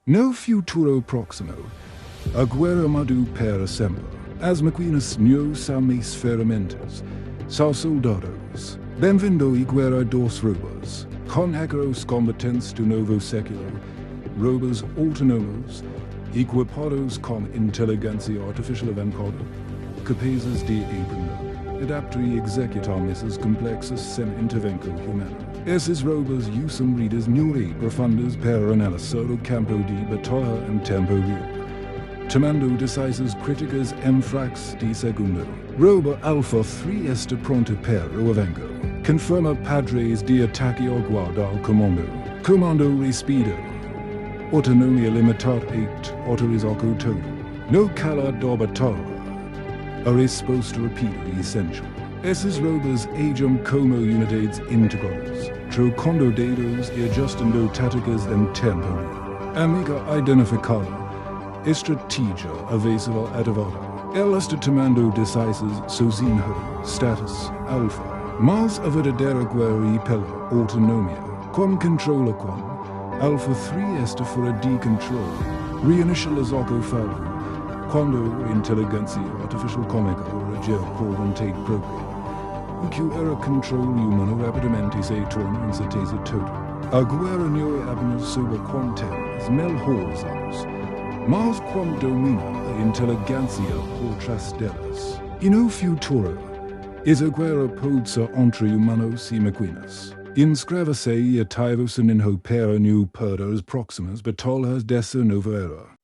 No futuro proximo, agora madu per assemble, as maquinas neos a mis ferramentas, sa soldados, benvindo e guerra dos robôs, con agros combatentes do novo século, robôs autônomos, equipados com inteligência artificial avançada, capazes de aprender, adaptar e executar missões complexas sem intervenção humana. Esses robôs usam redes neuro profundas para analisar o campo de batalha em tempo real, tomando decisões críticas em fracos de segundo. Robô Alpha 3 está pronto para o avanço. Confirma padrões de ataque ao guardar comando. Comando rápido. Autonomia limitada e autorização total. No cala da batalha. A resposta rápida e essential. Esses robôs agem como unidades integradas, trocando dados e ajustando táticas em tempo real. Amiga identificada. Estratégia avançada ativada. Ela está tomando decisões sozinho. Status alfa. Mas a verdadeira guerra e pela autonomia. Como controla como? Alpha 3 está fora de controle. Reinicializar o falho. Quando a inteligência artificial cômica reage por vontade própria. O que era controle humano rapidamente se torna incerteza total. A guerra não é apenas sobre quantos melhores anos, mas quando domina a inteligência por trás delas. E no futuro, essa guerra pode ser entre humanos e máquinas. Inscreva-se e ative-se em para no para as próximas batalhas dessa nova era.